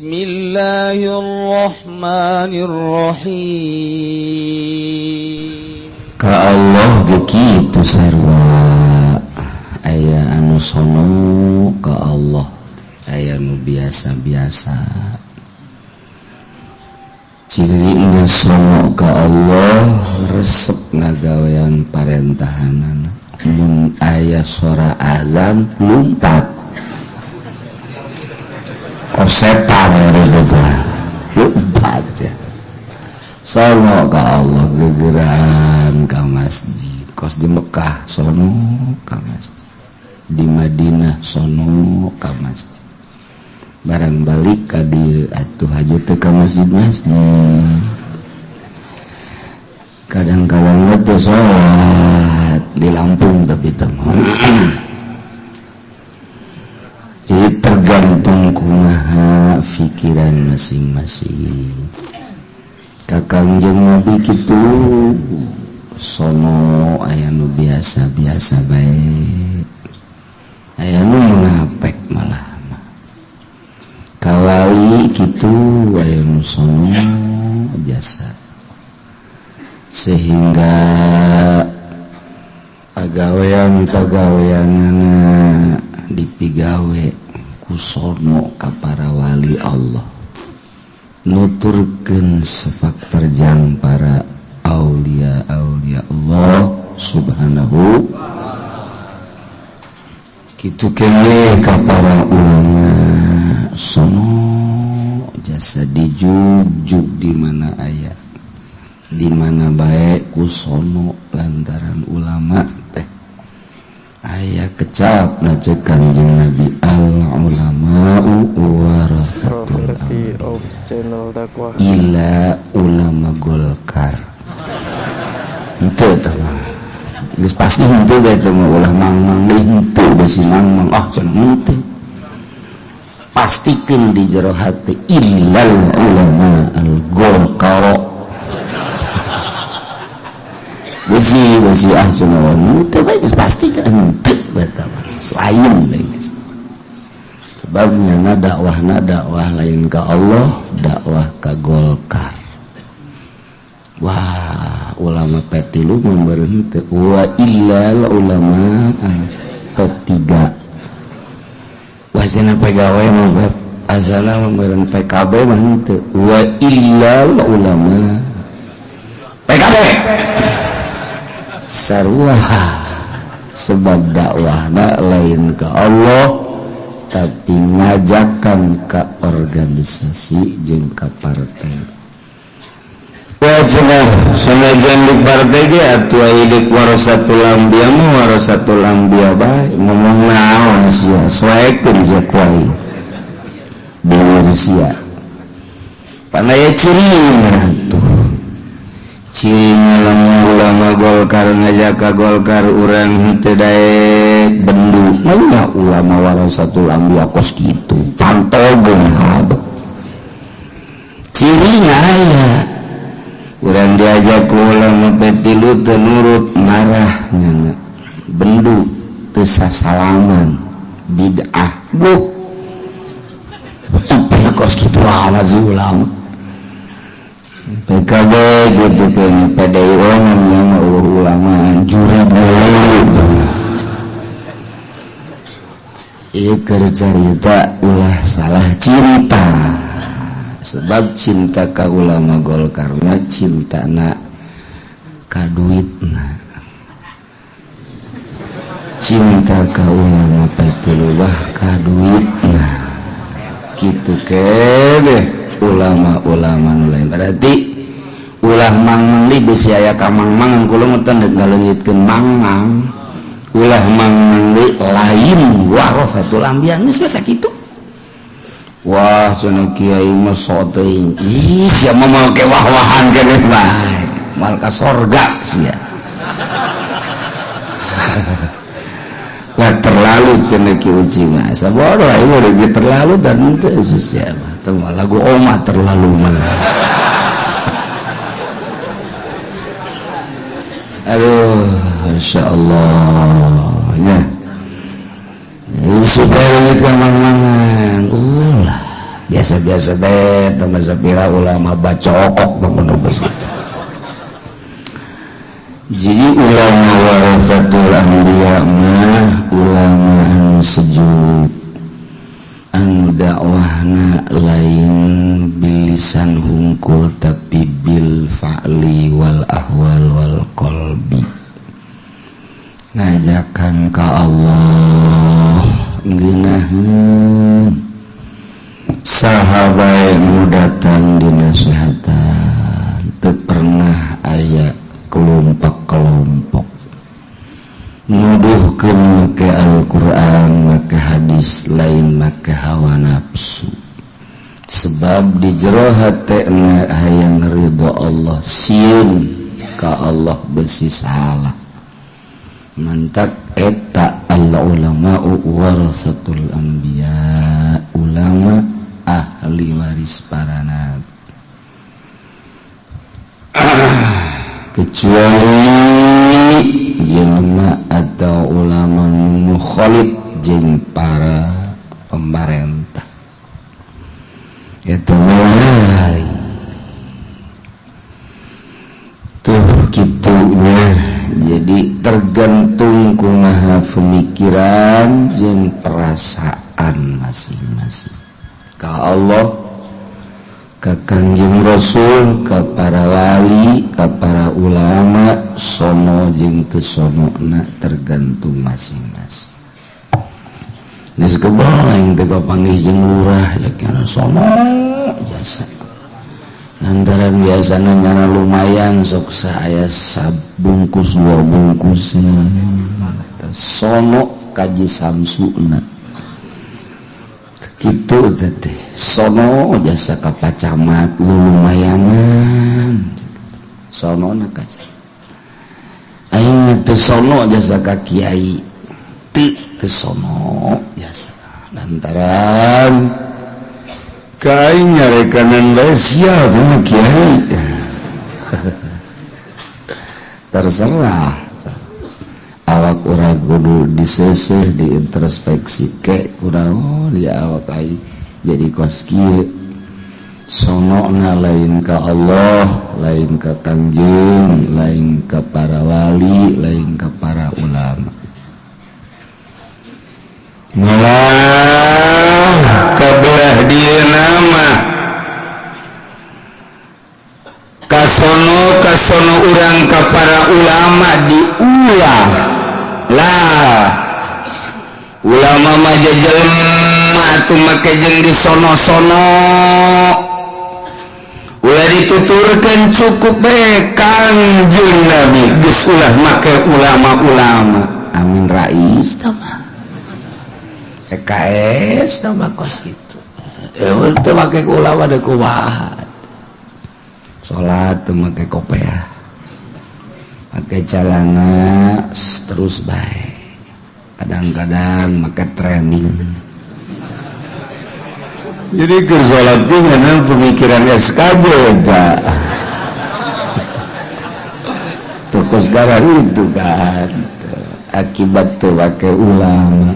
Bismillahirrahmanirrahim. Ka Allah ge kitu sarua aya anu sono ka Allah, aya nu biasa-biasa. Ciri nu sono ka Allah resep ngagawean parentahanana. Mun aya suara azan lumpat kosepan lumpat ya. Sono ka Allah gegeran ka masjid. Kos di Mekah sono ka masjid, di Madinah sono ka masjid. Barang balik ka dieu atuh haju teu ka masjid-masjid. Kadang-kadang teu salat di Lampung tapi teu jadi tergantung kumaha pikiran masing-masing. Kakangjeng Nabi kitu sono aya nu biasa-biasa bae, aya nu munafik malah. Kawali kitu aya nu sono jasa, sehingga pagawean-pagaweanana dipigawe kusono ka para wali Allah, nuturkeun sepak terjang para aulia Allah subhanahu. Kitu keneh ka para ulama sono jasa dijugjug di mana aya, di mana bae kusono lantaran ulama teh aya kecap na ceuk Kanjeng Nabi, al ulama'u warasatul anbiya ila ulama Golkar. Henteu tah geus pasti henteu bae teh ulah mang-mang deui henteu besi mang-mang cenah henteu. Pastikeun di jero hati illal ulama al Golkar. Besi cenah henteu bae geus pasti kan henteu bae selain geus. Sebabnya dakwah lain ka Allah, dakwah ka Golkar. Wah, ulama petilu membeureun teu wa illal ulama ketiga. Wah cenah pegawai mah asana membeureun PKB mah teu wa illal ulama PKB. Sarua sebab dakwahna lain ka Allah tapi ngajakan ka organisasi jeung ka partai. Wajibah sanajan di partai ge atuh idik warasatul anbiya mah warasatul anbiya bae ngomong naon sia soekeun zakwai bieur sia panaya cirina tuh. Cirinya lamun ulama Golkar ngajak Golkar urang teu daek bendu mah ulama warasatul anbiya kos kitu pantogeun habe. Cirina aya urang diajak ku ulama petilu teu nurut marahnya bendu teu sasalaman bid'ah bu sampai kos kitu ala si ulama PKB gitu kan PDI namanya ulama juri dulu. Ieu keur carita ulah salah cinta. Sebab cinta ka ulama Golkar mah cintana ka duitna. Cinta ka ulama petulubah ka duitna. Kitu keneh ulama-ulama nu lain. Berarti ulah mang-mang li bisi aya ka mang-mangan kula mah teu ngaleungitkeun mang-mang. Ulah mang-mang li lain warasatul anbiya geus sakitu. Wah cenah kiai mah sok teuing. Ih sia mah mau ke wah-wahan keneh bae. Mal ka sorga sia. Wah terlalu cenah ki uci mah. Sabodo aing udah terlalu dan teu sia mah. Teu lagu oma terlalu mah. Aduh, insyaallah ya. Supaya kita mang-mangan ulah biasa-biasa deh teman sapira ulama bacokok penuh besitu. Jadi ulama warasatul anbiya mah ulama anu sejud anu dakwahna lain bilisan hungkul tapi bil fa'li wal ahwal wal qalbi, ngajakan ka Allah ngeunaheun sahabat nu datang dinasihatan teu pernah aya kelompok-kelompok nuduhkeun make Al-Qur'an make hadis lain make hawa nafsu, sebab di jero hatena hayang ridho Allah sieun ka Allah besi salah mantak eta al ulama warasatul anbiya ulama ahli waris para nabi kecuali jelema atau ulama mukhalif jeung para pemerintah itu mulai tuh kitunya. Jadi tergantung kumaha pemikiran jeung perasaan masing-masing ka Allah, ka Kangjeng Rasul, ka para wali, ka para ulama, sono jeung teu sonona tergantung masing-masing. Geus kebalang teu kapanggih jeung lurah jakana sono jasa. Lantaran biasana nyana lumayan sok saya sabungkus 2 bungkus sono kaji samsuna kitu teh sono jasa ka pacamat lu lumayanan sono na kaca aing teh sono jasa ka kiai teu sono jasa lantaran kain nyarekanan lesya sama kiai terserah awak urang kudu diseseh diintrospeksi ke kurang dia awak ai jadi kos kieu sonona lain ka Allah lain ka Kangjeng lain ka para wali lain ka para ulama malah kabelah dia nama kasono urang ka para ulama diulah lah ulama mah jelema atuh make jeung di sono-sono ulah dituturkeun cukup bae Kangjeng Nabi geus ulah make ulama-ulama amin rais tama PKS tambah kos gitu itu pakai ulama ada kumaha sholat tuh pakai kopiah pakai celana terus baik kadang-kadang pakai training jadi ke sholat itu memang pemikiran SKJ tak toko sekarang itu kan akibat tuh pakai ulama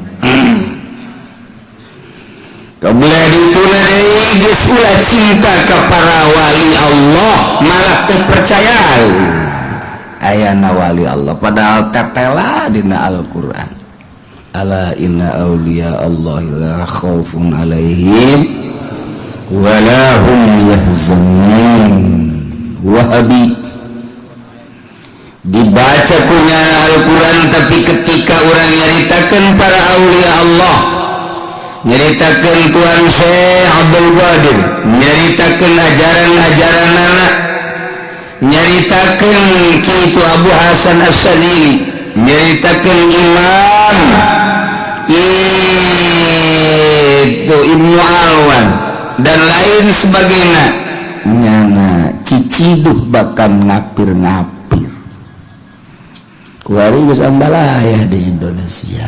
kebelah dituna deui geus ulah cinta ka para wali Allah malah teu percaya ayana wali Allah padahal tetela dina Al-Qur'an ala inna auliya Allah la khaufun alaihim wa la hum yahzanun wahabi dibaca punya Al-Qur'an tapi ketika orang nyaritakeun para aulia Allah nyaritakeun Tuan Syekh Abdul Qadir nyaritakeun ajaran-ajaran anak nyaritakeun kitu Abu Hasan Asy-Syadzili nyaritakeun Imam itu Ibnu Alwan dan lain sebagainya nyana ciciduh bakal ngapir-ngapir kuari geus ambalayah di Indonesia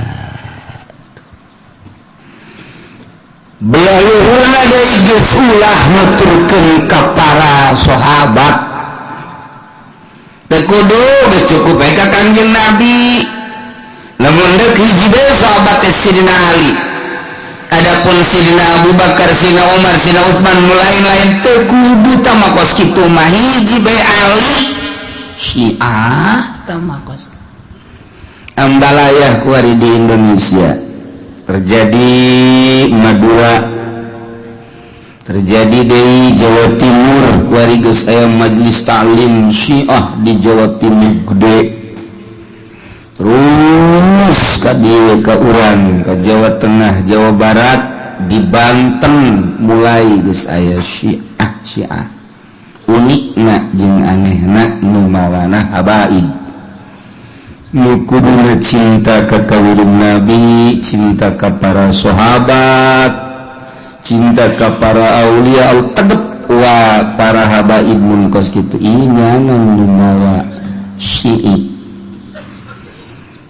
belaluhuna deui geus ulah nuturkeun ka para sahabat teu kudu geus cukup bae ka Kangjeng Nabi lamun deuk hiji deui sahabat Sayyidina Ali Adapun Sidina Abu Bakar, Sidina Umar, Sidina Utsman lain-lain teu kudu tamakos kitu mah hiji bae Ali Syiah tamakos. Ambalayah kuari di Indonesia terjadi Madura, terjadi di Jawa Timur kuari geus aya majelis taklim Syiah di Jawa Timur gede. Terus kadieu ka urang ka Jawa Tengah, Jawa Barat, di Banten mulai geus aya Syiah unikna jeung anehna nu mawana habaib nu kuduna cinta ka kawirin Nabi, cinta ka para sahabat, cinta ka para aulia au tegep wa para habaib mun kos kitu ieu nyaman nu mawa Syiah.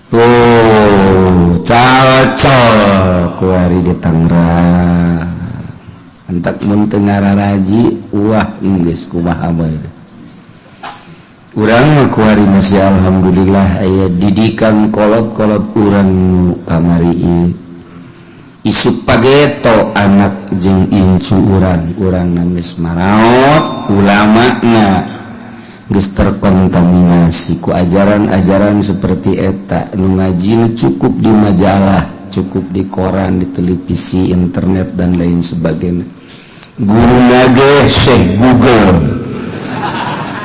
Oh, cocok kuari di Tangerang. Entak mun teu ngararaji, wah geus kumaha bae. Urang mah kuari masih alhamdulillah aya didikan kolot-kolot urang nu kamari ieu. Isuk pageto anak jeung incu urang geus maraot, ulamana geus terkontaminasi ku ajaran-ajaran seperti eta nu ngaji cukup di majalah, cukup di koran, di televisi, internet dan lain sebagainya. Guruna ge Syekh Google.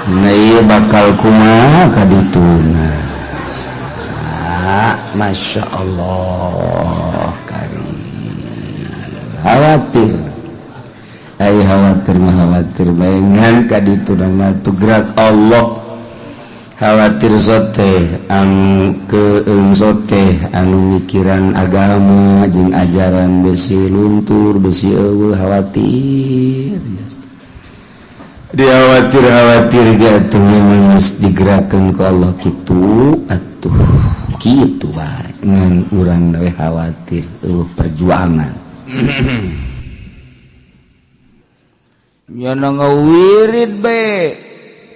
Nah ieu bakal kumaha ka dituna. Masya Allah karim. Khawatir. Ay khawatir mah khawatir baengan ka ditu nama gerak Allah. Khawatir sote anu keung sote anu mikiran agama jeung ajaran besi luntur besi eueuh khawatir. Khawatir ge atuh geus digerakkeun ku Allah kitu atuh kitu bae ngan urang we khawatir eueuh perjuangan. Nyana ngawirid be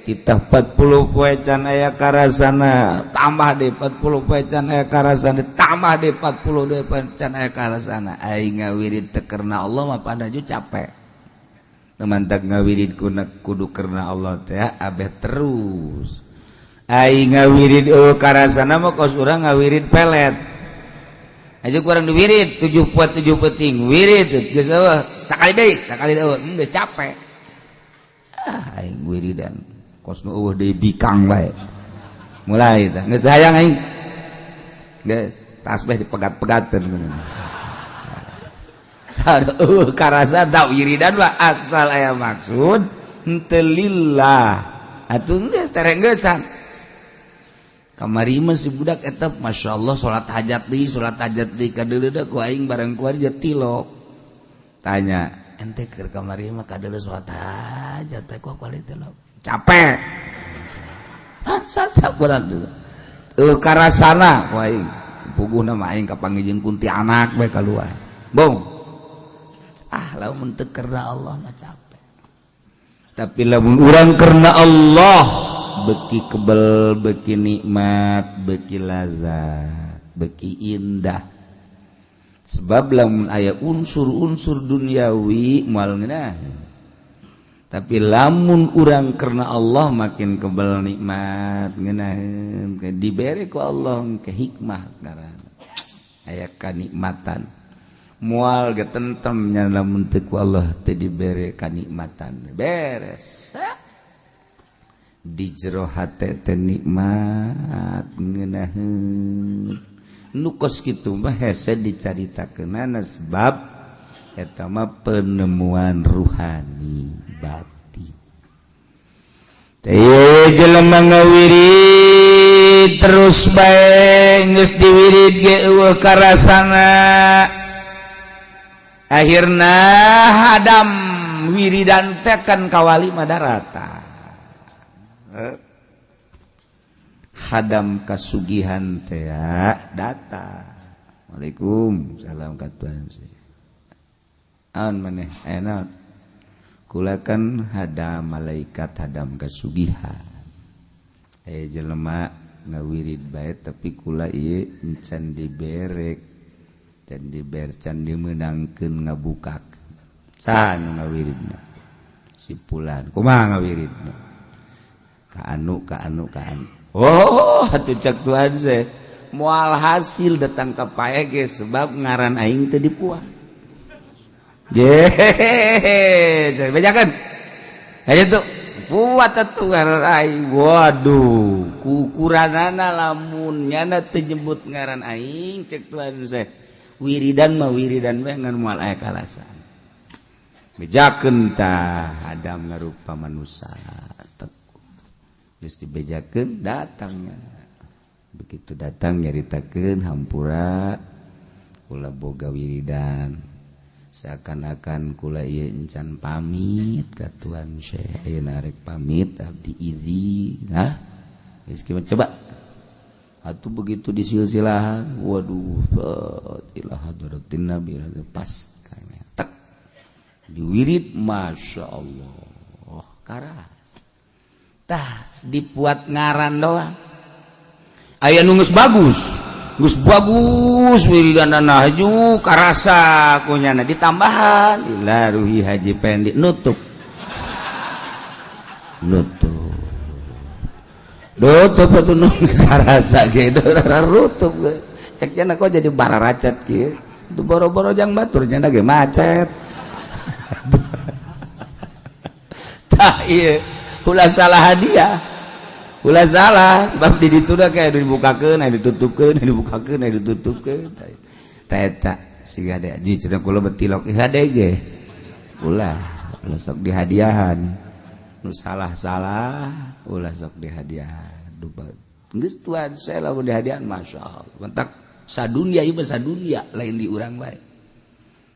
kita 40 poe can aya karasana tambah deh 40 poe can aya karasana tambah deh 40 deui can aya karasana aing ngawirid teu karna Allah mah padaju capek temantak ngawirid kudu karna Allah teh abeh terus aing ngawirid karasana mah kos urang ngawirid pelet aja kurang diwirid 7 poe 7 peuting wirid geus eueuh sakali deui geus capek aing wiridan kos nu eueuh deui bikang bae mulai tah geus hayang aing geus tasbih dipegat-pegateun eueuh karasa da wiridan mah asal aya maksud henteu lillah atuh geus terenggeusan kamari mah si budak eta masyaallah salat hajat deui kadeuleu da ku aing bareng kuari jetilok tanya ente keur kamari mah kadeuleu salat hajat teh ku kuali tilok capek sat kurang tuh karasana ku aing puguhna mah aing kapangijing kuntianak bae kaluar bong lamun teu karna Allah mah capek tapi lamun urang karna Allah beki kebel, beki nikmat, beki lazat, beki indah. Sebab lamun aya unsur-unsur duniawi moal ngeunaheun. Tapi lamun urang karena Allah makin kebel nikmat ngeunaheun, dibere ku Allah ke hikmah ngaranna. Aya kanikmatan. Moal ge tentrem nya lamun teu ku Allah teu dibere kanikmatan. Beres. Di jero hate teh nikmat ngeunaheun nu kos kitu mah hese dicaritakeunana sebab eta mah penemuan ruhani batin teh jelema ngawirid terus bae geus diwirid ge eueuh karasana akhirna hadam wiridan teh kan kawali madarata hadam kasugihan teh data. Waalaikumsalam katuan. Aun maneh aya kula kan hadam malaikat hadam kasugihan. Jelema ngawirid bae tapi kula ieu encan diberek dan dibercan dimenangkeun ngabukak san ngawiridna sipulan kumaha ngawiridna ka anu oh atuh cak Tuhan teh moal hasil datang ka pae ge sebab ngaran aing teu dipuas ye bejakeun aya tuh kuat atuh ngaran aing waduh ukuranana lamun nyana teu nyebut ngaran aing cek Tuhan teh wiridan mah wiridan we ngan moal aya kalasan bejakeun tah Adam ngarupa manusia geus dibejakeun datangnya begitu datang nyaritakeun hampura kula boga wiridan seakan-akan kula ieu encan pamit ka Tuhan Syekh ayeuna rek pamit abdi izin geus kieu coba atuh begitu disilsilahan waduh ila hadratin nabi pas tak diwirid masyaallah karas tah dipuat ngaran doang aya nu geus bagus wiridanana haju karasa kunyana ditambahan ila ruhi haji pendi nutup atuh nu karasa ge rutup cek cenah kok jadi bararacat kieu itu boro-boro jang batur cenah ge macet tah ieu ulah salah hadiah ulah salah sebab di ditu da kayak dibukakeun aya ditutupkeun dibukakeun aya ditutupkeun tah eta siga de ji cenah kula betilok hade ge ulah sok dihadiahan nu salah-salah ulah sok dihadiahan geus Tuhan saya lamun dihadiahan masyaallah mentak sadunya ieu sadunya lain di urang bae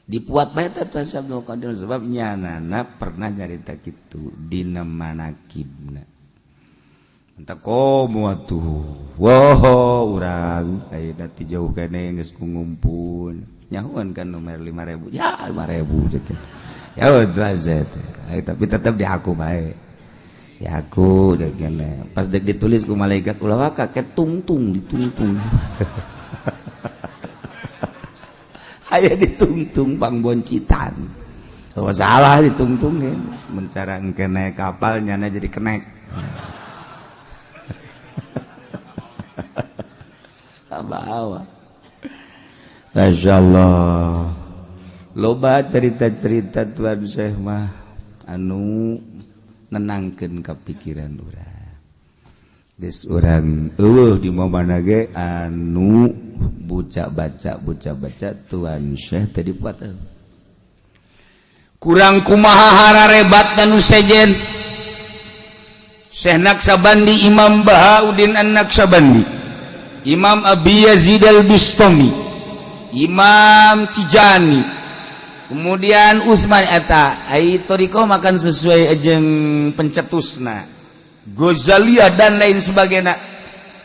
dipuat bae teh Tuhan Abdul Qadir sebab nyanana pernah nyarita kitu dina manakibna entah komo atuh woh urang ayeuna ti jauh keneh geus ngumpul nyahuan kan nomor 5.000 ya 5.000 cek ya udah tapi tetap di aku bae ya aku cek keneh pas dek ditulis ku malaikat ulah waka ket tungtung ditungtung aya ditungtung pangboncitan oh salah ditungtung mencarang keneh kapal nyana jadi kenek bawa masyaallah loba cerita-cerita Tuhan Syekh mah anu nenangkeun ka pikiran urang geus urang eueuh di momana ge anu buca baca Tuhan Syekh teh dipuat kurang kumaha hararebat anu sejen Syekh Naksabandi Imam Bahauddin An-Naksabandi Imam Abi Yazid Al-Bistami Imam Tijani kemudian Utsman eta ai toriko makan sesuai jeung pencetusna Ghazaliyah dan lain sebagainya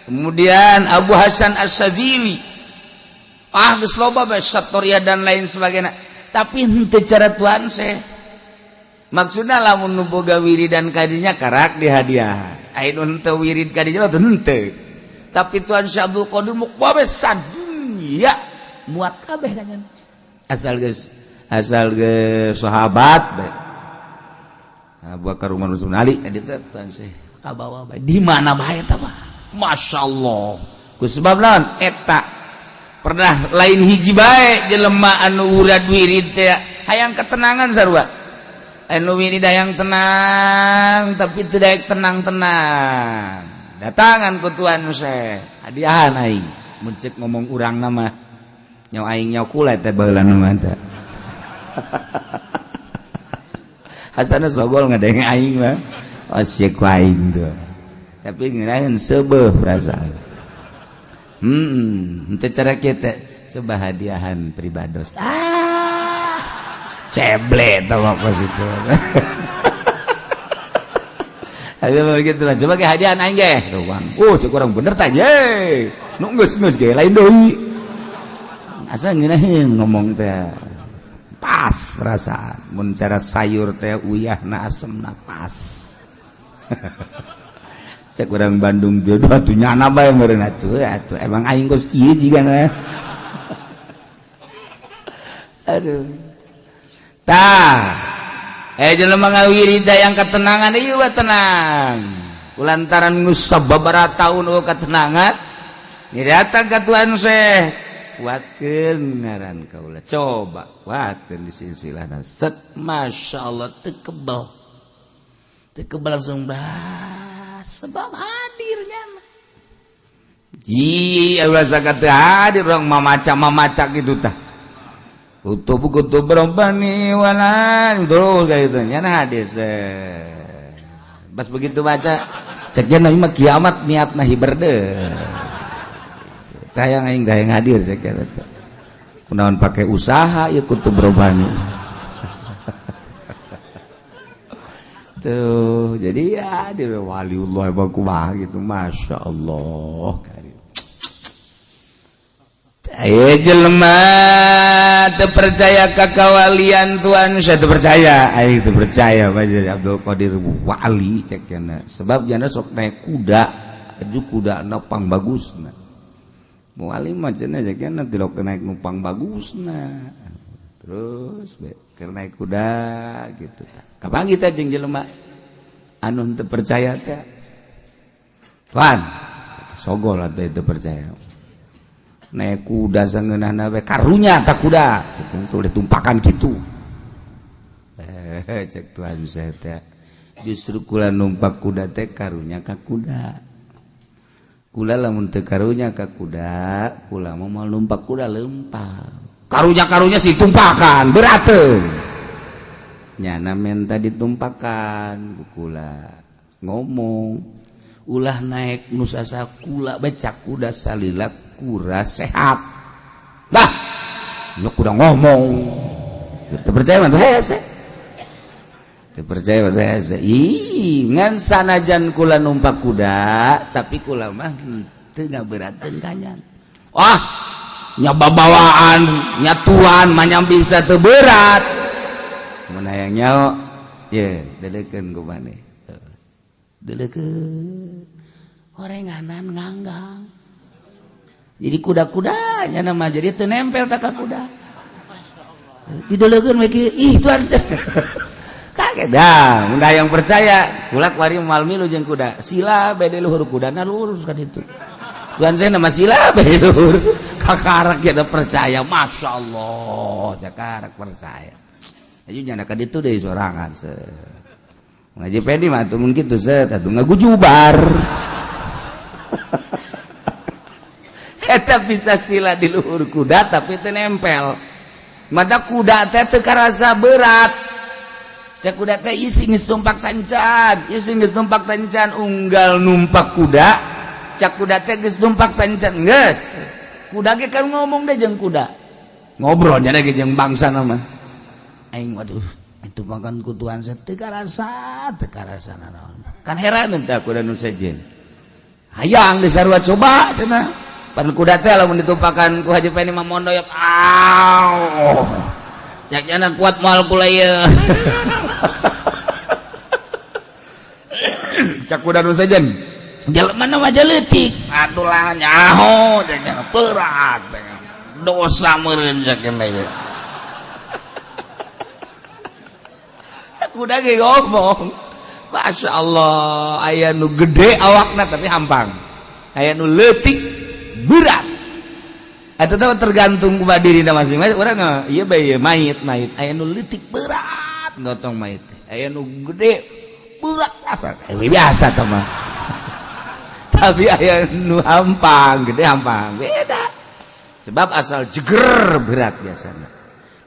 kemudian Abu Hasan As-Sadzili geus loba bae Satoriyah dan lain sebagainya tapi henteu cara Tuhan Syekh maksudna lamun nu boga wiridan kadinya karak dihadiah ai nu henteu wirid kadinya teh henteu tapi Tuhan Syekh Abdul Qadir muk bae sadunya muat kabeh kan asal geus sahabat bae Abu Bakar Umar Utsman Ali eta Tuhan Syekh kabawa bae di mana bae eta mah masyaallah ku sebab naon eta pernah lain hiji bae jelema anu urad wirid teh hayang ketenangan sarua anu wirid hayang tenang tapi teu daek tenang-tenang datangan ku Tuhan Syekh hadiahan aing mun ceuk ngomong urang nama nyaw aing nyaw kula teh baheula mah teh hasana sogol ngadenge aing mah asyeuk ku aing tuh tapi ngirain seubeuh perasaan henteu cara kieu teh coba hadiahan pribados ceble tah mah pas itu ayo begitu lah coba ke hadiah aing ge cek urang bener tah ye nu geus ge lain deui asa ngeunaheun ngomong teh pas perasaan mun cara sayur teh uyahna asemna pas cek urang Bandung jodoh atuh nyana bae meureun atuh emang aing geus kieu jigana aduh jelema ngawirida yang ketenangan ieu tenang kulantaran geus sababaraha taun ketenangan datang ka Tuhan Syekh kuatkeun ngaran kaula coba kuatkeun di silsilahna set masyaallah teu kebal langsung sebab hadirnya rasa kata hadir orang mamaca gitu tah kutub berombani walan terus kayak gitu nyana hadir pas begitu baca ceknya nabi mah kiamat niatna hiber deh tayang aing gayang hadir ceknya kunaon pakai usaha ya kutub berombani tuh jadi ya dia waliullah bakumah gitu masya Allah ayo jelema terpercaya kakawalian Tuhan saya terpercaya ayo terpercaya Pak Abdul Qadir wali ceknya sebab jana sok naik kuda aju kuda nopang bagusna wali mah cenah ceknya tilok naik numpang bagusna terus karena naik kuda gitu kapan kita jeung jelema anu teu percaya teh Tuhan sogol atuh teu percaya naik kuda sangeunahna we karunya tak kuda itu ditumpakan kitu cek Tuhan saya teh justru kula numpak kuda teh karunya ka kuda kula lamun teu karunya ka kuda kula mau numpak kuda lempang karunya sih tumpakan berat nyana menta ditumpakan kula ngomong ulah naik nusasa kula becak kuda salila kura sehat dah nyok kuda ngomong terpercaya mah hese terpercaya mah hese ngan sanajan kula numpak kuda tapi kula mah teu ngaberateun kanyan nyoba bawaan nyatuan manyambing satu berat menayangnya delekeun ku maneh delekeun horenganan nganggang jadi kuda-kudanya nama jadi teu nempel tak ka kuda didelekeun we kieu ih tuan kaget dah mun yang percaya kula kuari moal milu jeung kuda sila bade luhur kudana lurus ka ditu Tuhan saya nama sila bedur kakarak ya percaya masya Allah kakarak percaya aja nyana ka ditu deui sorangan ngaji pedi mah tuh mungkin tuh atuh ngagujubar eta bisa sila di luhur kuda tapi teu nempel mata kuda teh teu karasa berat cek kuda teh ising geus numpak tancan unggal numpak kuda cak kuda teh geus numpak tancan geus kuda ge kan ngomong deh jeung kuda ngobrol nya ge jeung bangsa mah aing waduh itu makan ku Tuhan saya teu karasa naon kan heran teh kuda nu sejen hayang disarua coba cenah pan kuda teh lamun ditumpakan ku Haji Peni mah mondoyok cak nya kuat moal kula ieu cak kuda nu sejen jelema mah leutik atulah nyaho cenah berat cenah dosa meureun cenah ieu kuda ge ngomong masya Allah aya nu gede awakna tapi hampang aya nu leutik berat eta teh tergantung ku dirina masing-masing urang ieu bae mayit aya nu leutik berat gotong mayit aya nu gede berat biasa teh mah tapi aya nu hampang gede hampang beda sebab asal jeger berat biasanya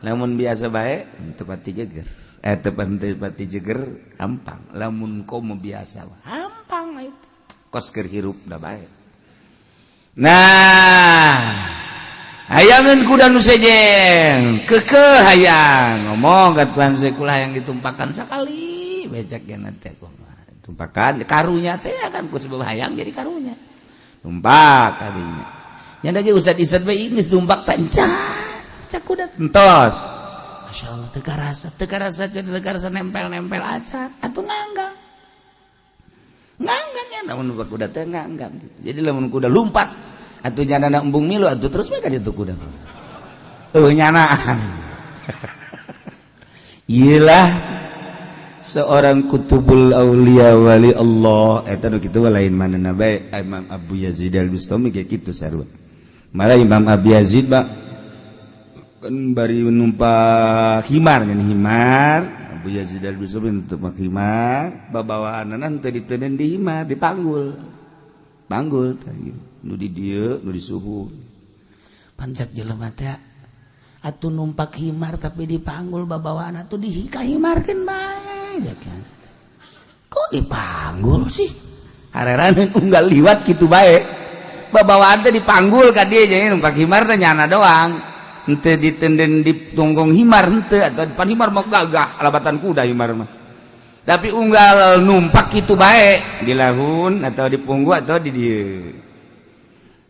lamun biasa bae teu pati jeger tepati jeger hampang lamun komo biasa hampang mah itu kos keur hirup da bae nah hayang kuda nu sejeng keukeuh hayang ngomong ka Tuhan sekulah yang ditumpakan sakali becak geuna teh tumpakan karunya teh kan ku sebab hayang jadi karunya numpak kadinya nya da ge usah diset bae geus numpak tancan cak kuda entos masya Allah teu karasa nempel aja atuh nganggang ya namun kuda teh nganggang gitu. Jadi lamun kuda lumpat atuh nyanana embung milu atuh terus we ka ditu kuda nyanaan iyalah seorang kutubul aulia wali Allah eta nu kitu lain manehna bae Imam Abu Yazid Al-Bustami kayak kitu sarua malah Imam Abu Yazid bari numpak himar ngan himar Abu Yazid Al-Bustami numpak himar babawaanna teh diteuneun di himar dipanggul nu di dieu nu di suhu pancak jelema teh atuh numpak himar tapi dipanggul babawaanna tuh dikahimarkeun bae kok dipanggul sih hareran unggal liwat gitu bae babawaan teh dipanggul ka dieu jadi numpak himar teh nyana doang henteu ditenden di tonggong himar henteu atau depan himar mah gagah alabatan kuda himar mah tapi unggal numpak kitu bae di lahun atau di punggu atau di dieu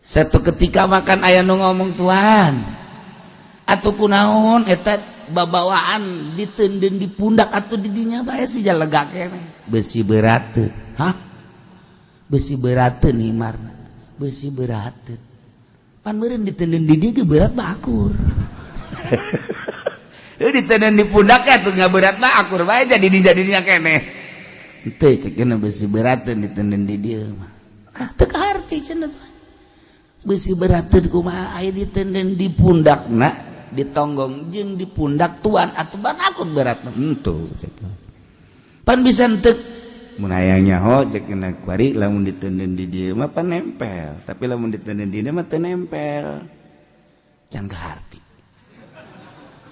satu ketika makan aya nu ngomong tuan atuh kunaon eta babawaan ditenden di pundak atuh di dinya bae si jalega keneh besi berat teu hah besi berat teu himarna besi berat teu pan meureun ditenden di dieu ge berat bakur ditenden di pundak atuh ngaberat mah akur bae jadi dinya keneh teu cekeuna besi berat teu ditenden di dieu mah teu kaharti cenah tuh besi berat teu kumaha aya ditenden di pundakna ditonggong jeung di pundak tuan atuh ban akur berat henteu pan bisa henteu mun aya nyaho cekeuna kuari lamun diteuneun di dieu mah pan nempel tapi lamun diteuneun di dieu mah teu nempel can kaharti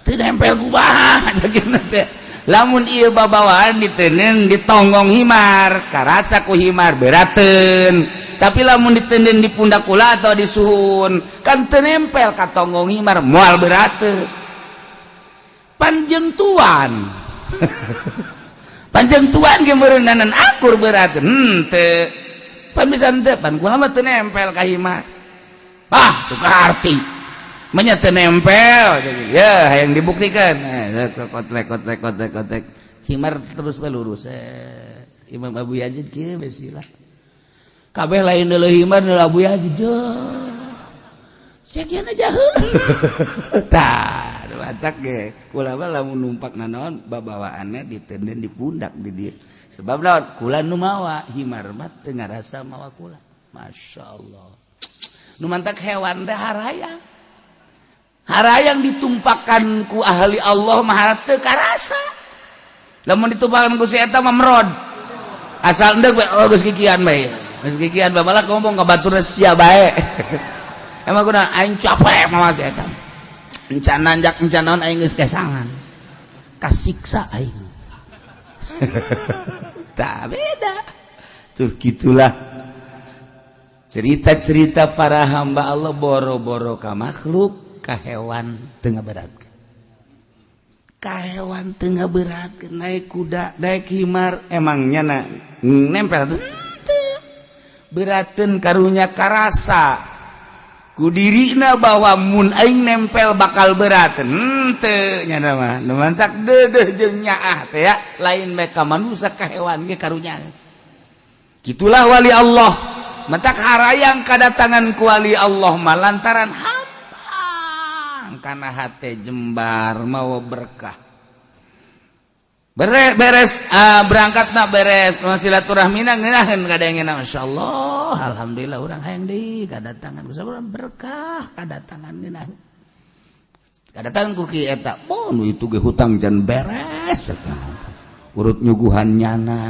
teu nempel kumaha cekeuna teh lamun ieu babawaan diteuneun ditonggong himar karasa ku himar berateun tapi lamun ditenden di pundak kula atau di suhun kan teu nempel ka tonggong himar moal berat teu panjeung tuan panjeung tuan ge meureunanan akur berat henteu pan bisa henteu pan kula mah teu nempel ka himar teu kaharti manya teu nempel ya hayang dibuktikeun kotlek himar terus bae lurus Imam Abu Yazid kieu besilah kabeh lain deuleuh himar deuleuh Abu Yazid sakian aja tah watak ge kula mah lamun numpak naon babawaanna ditenden di pundak di dieu sebab naon kula nu mawa himar mah teu ngarasa mawa kula masyaallah nu mantak hewan teh harayang ditumpakkan ku ahli Allah mah teu karasa lamun ditumpakkan ku si eta mah merod asal endeg geus kikian bae kikian babalak ngomong ka baturna sia bae emang kunaon aing capek mah si eta encan nanjak encan naon aing geus kesangan kasiksa aing tah beda tuh gitulah cerita-cerita para hamba Allah boro-boro ka makhluk ka hewan teu ngaberatkeun ka hewan teu ngaberatkeun naik kuda naik himar emangnya nempel berateun karunya karasa ku dirina bahwa mun aing nempel bakal berateun henteu nya mah nu mantak deudeuh jeung nyaah teh ya lain bae ka manusia ka hewan ge karunya kitulah wali Allah mantak harayang kadatangan ku wali Allah mah lantaran hampang kana hate jembar mawa berkah beres berangkatna beres silaturahmina ngeunaheun kadengena masyaallah alhamdulillah urang hayang deui kadatangan ku sabaraha berkah kadatangan ngeunaheun kadatangan ku kieu eta nu itu ge hutang jan beres urut nyuguhan nyana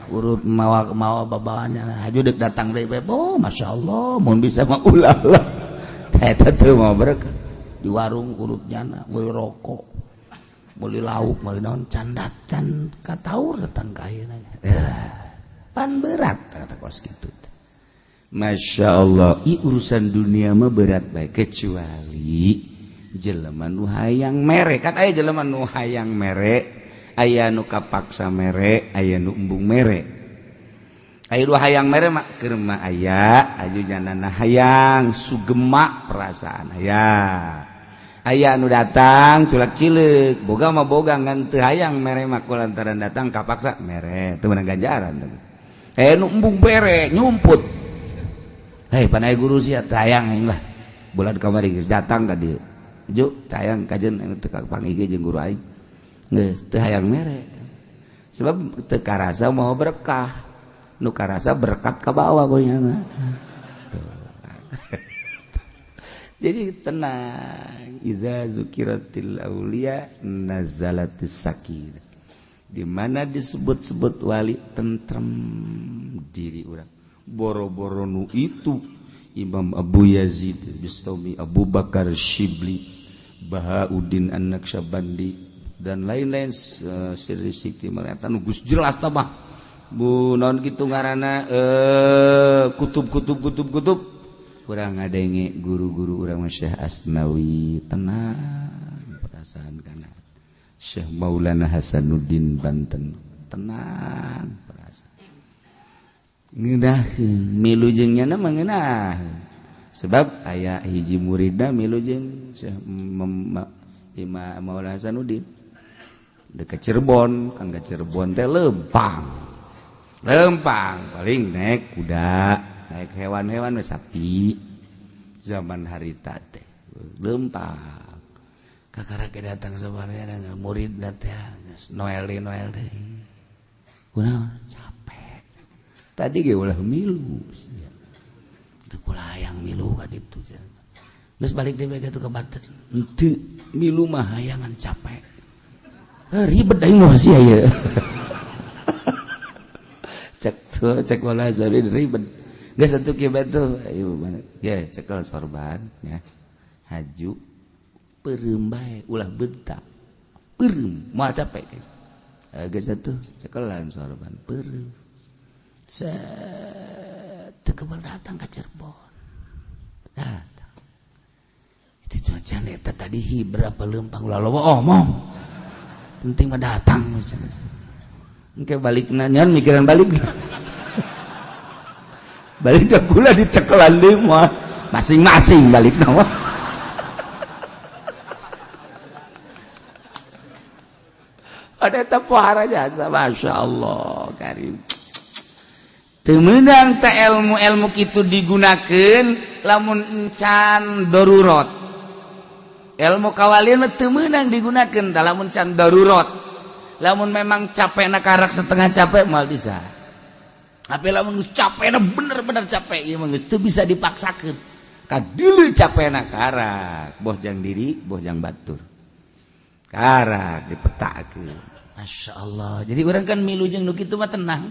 urut mawa babawaan nyana haju deuk datang deui bae masyaallah mun bisa mah ulah lah eta teu mah berkah di warung urut nyana meuli rokok beli lauk, beli naon candat can kataur datang ka ayeuna pan berat kata kos kitu masyaallah i urusan dunia mah berat bae kecuali jelema nu hayang mere kan aya jelema nu hayang mere aya nu kapaksa mere aya nu embung mere aya nu hayang mere mah keur mah aya aju janana hayang sugema perasaan aya aya anu datang culak cileuk boga mah boga ngan teu hayang mere mah kulantaran datang kapaksa mere teu meunang ganjaran teh nu embung bere nyumput pan aya guru sia teu hayang aing lah bulan kamari geus datang ka dieu juk tayang kajen teu pangigi jeung guru aing geus teu hayang mere sebab teu karasa mau berkah nu karasa berkat ka bawah goyana jadi tenang idza zukiratil auliya nazalatis sakinah di mana disebut-sebut wali tentrem diri urang boro-boro nu itu Imam Abu Yazid Bistami Abu Bakar Shibli Bahauddin An-Naqsyabandi dan lain-lain siri sikti maleta nu geus jelas tah mah bu naon kitu ngaranna kutub urang ngadenge guru-guru urang Syekh Asnawi tenang perasaan kana Syekh Maulana Hasanuddin Banten tenang perasaan ngeunaheun milu jeung nya mah ngeunaheun sebab aya hiji muridna milu jeung Syekh Imam Maulana Hasanuddin dekat Cirebon kan ka Cirebon teh lempang paling naik kuda naik hewan-hewan sapi zaman harita teh lempang kakara ke datang sabarnya murid teh Noel deh kunaon capek tadi ge ulah milu teu kulah hayang milu ka ditu geus balik deui ka ka Banten henteu milu mah hayangan capek ribet aing mah sia ieu cek wala zari ribet geus atuh kieu batu ayo ya cekel sorban ya haju peureum bae ulah bentak peureum moal capek geus atuh cekelan sorban peureum teu kebal datang ka Cirebon datang itu cuaca eta tadi berapa lempang ulah loba omong penting mah datang engke balikna nyan mikiran balikna balik dah gula dicekelan deui mah masing-masing balikna mah ada eta pohara jasa masyaallah karim teu meunang teh ilmu kitu digunakeun lamun encan darurat ilmu kawalian teu meunang digunakeun lamun can darurat lamun memang capekna karak setengah capek moal bisa tapi lamun geus capekna bener-bener capek ieu mah geus teu bisa dipaksakeun kadeuleu capekna karak boh jang diri boh jang batur karak dipetakeun masyaallah jadi urang kan milu jeung nu kitu mah tenang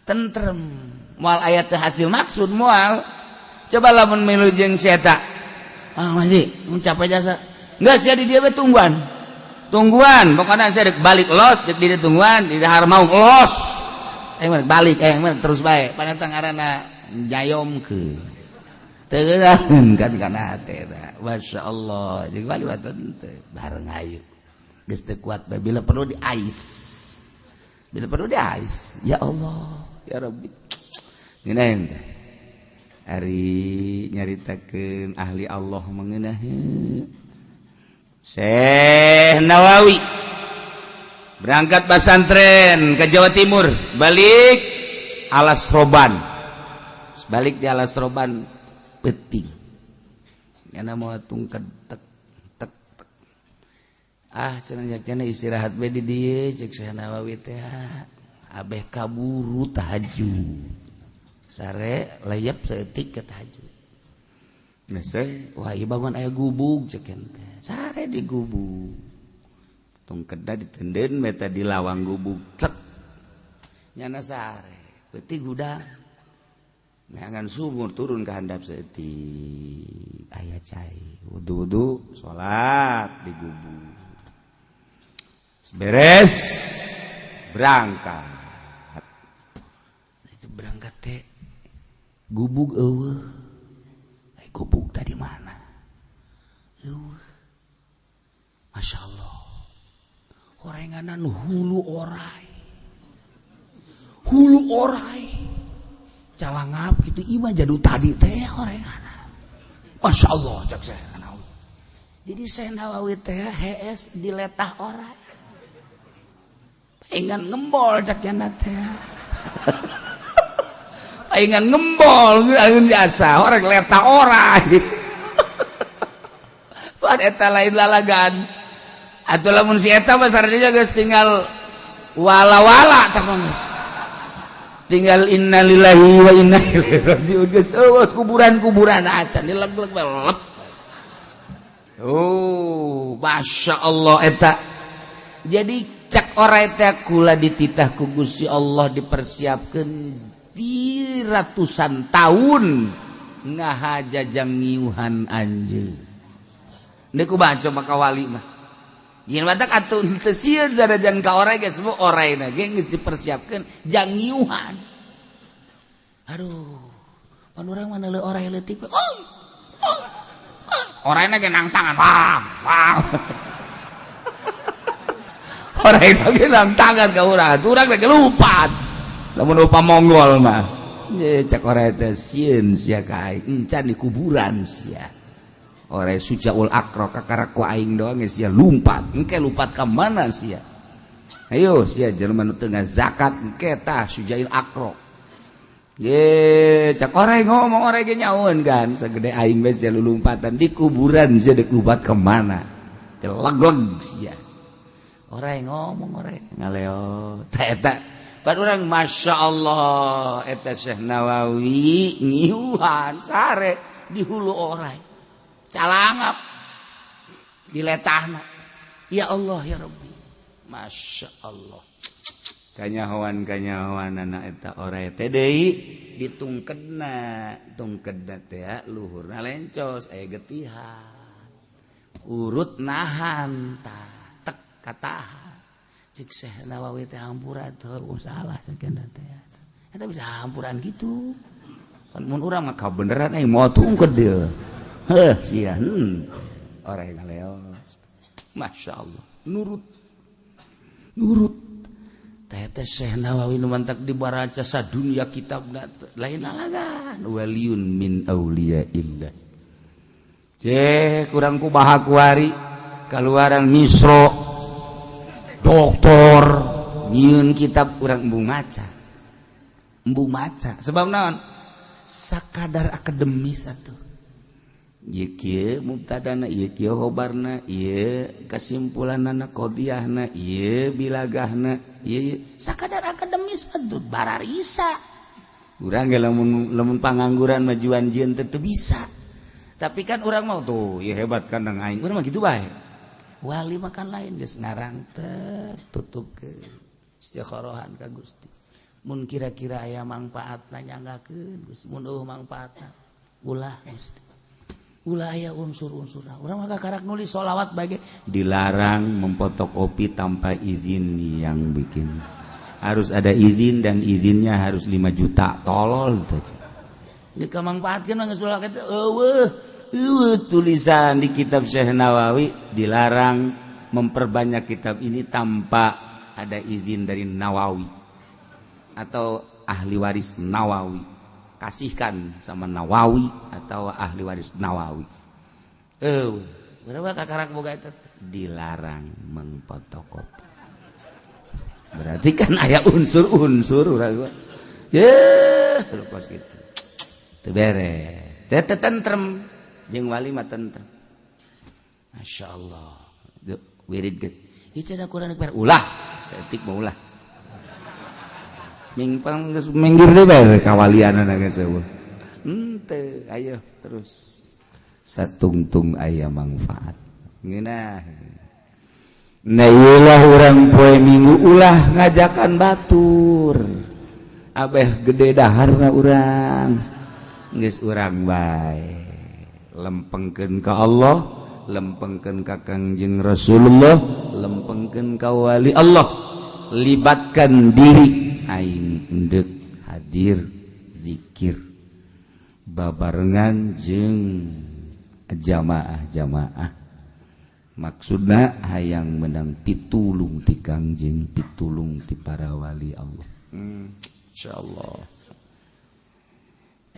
tentrem moal aya teu hasil maksud moal coba lamun milu jeung si eta manji mun capek jasa geus sia di dieu we tungguan pokoknya saya balik los di tungguan di dahar mau los balik terus baik pada tangarana jayom ke teureun kan kana teh masya Allah jadi balik baten teh bareng ayu geus teu kuat bae bila perlu di ais ya Allah ya Rabbi ngeunaheun teh ari nyaritakeun ahli Allah mengeunah Syekh Nawawi berangkat pesantren ke Jawa Timur balik Alas Roban balik di Alas Roban penting yana mau tungked tek cenah istirahat bae di dieu cek Syekh Nawawi teh abeh kaburu tahajud sare layap saeutik ke tahajud nah saya wah ieu bangun aya gubug cek teh sare di gubug tungkeda ditenden meta di lawang gubug tek nyana sare peuting gudang neangan sumur turun ke handap seeutik aya cai wudu salat di gubug beres berangkat itu berangkat teh gubug eueuh gubug tadi mana eueuh Masya Allah horenganan hulu orai calangap gitu ima jadu tadi teh horenganan Masya Allah cak saya Nawawi jadi saya Nawawi teh HS diletah orai pengen ngembol cak yana teh pengen ngembol ngeun jasa orang letah orai eta lain lalagan atuh lamun si eta besar dia geus tinggal wala-wala terus tinggal innalillahi wa inna ilaihi rajiun geus kuburan-kuburan acan dileg-leg belep. Oh masya Allah eta jadi cak ora eta kula dititah ku Gusti Allah dipersiapkeun di ratusan tahun ngahajajang ngiuhan anjeun neku baca maka wali mah yen batak atuh teu sieun sadajan ka oray geus semua orayna ge geus dipersiapkeun jang ngiuhan. Aduh pan urang mah neuleuh oray leutik orayna ge nang tangan wah orayna ge nang tangan ka urang urang ge lupat lamun upah Monggol mah ye cak oray teh sieun sia ka aing encan di kuburan sia oray sujaul akro kakara ku aing doang sia lumpat engke lumpat ka mana sia ayo sia jelema nu teu zakat engke tah sujail akro ye cak oray ngomong oray ge nyaun kan sagede aing bae sia lulumpatan di kuburan sia deuk lumpat ka mana leg-leg sia oray ngomong oray ngaleo tah eta pan urang masyaallah eta Syekh Nawawi ngiuhan sare di hulu oray calangap diletahna ya Allah ya Rabbi masya Allah kanyahoan anak eta oray teh deui ditungkedna teh luhurna lencos aya getihan urut nahan tah tek katahan cik Syekh Nawawi teh hampuran teu salah sakeun teh eta bisa hampuran gitu kan mun urang mah kabeneran mau tungked deui sia orang yang ngaleos masya Allah nurut tete Syekh Nawawi nu mantak dibaraca sadunya kitab lain lalagan waliun min auliyaillah cek kurang kumaha kuari kaluaran misro doktor nyieun kitab urang embung maca sebab naon sakadar akademis atuh ieu kieu mubtadana ieu kieu khobarna ieu kasimpulanna qadiyahna ieu bilagahna ieu sakadar akademis mah bararisa urang ge lamun pangangguran majuan jieun teh teu bisa tapi kan urang mah tuh ieu hebat kan nang aing urang mah kitu bae wali makan lain geus ngarang teh tutupkeun istikharohan ka Gusti mun kira-kira aya mangpaatna nyanggakeun Gusti mun eueuh mangpaatna ulah Gusti ulah aya unsur-unsurna urang mah karak nulis sholawat bage dilarang memfotokopi tanpa izin yang bikin harus ada izin dan izinnya harus 5 juta tolol teh dikamangpaatkeun geus ulah kitu eueuh tulisan di kitab Syekh Nawawi dilarang memperbanyak kitab ini tanpa ada izin dari Nawawi atau ahli waris Nawawi kasihkan sama Nawawi atau ahli waris Nawawi berapa kakarak boga itu dilarang mengfotokopi berarti kan aya unsur-unsur urang ya terus gitu teu beres teh tentrem jeung wali mah tentrem masyaallah wirid ge ieu cenah kurang ulah setik mau ulah mingpang geus menggir deui bae kawalianana geus eueuh. Henteu ayo terus satungtung aya manfaat. Ngeunah. Na ieulah urang poe Minggu ulah ngajakan batur. Abeh gede daharna urang. Geus urang bae. Lempengkeun ka Allah, lempengkeun ka Kangjeng Rasulullah, lempengkeun ka wali Allah. Libatkan diri aing endek hadir zikir babarengan jeung jamaah maksudna hayang menang pitulung ti Kangjeng pitulung ti para wali Allah insyaallah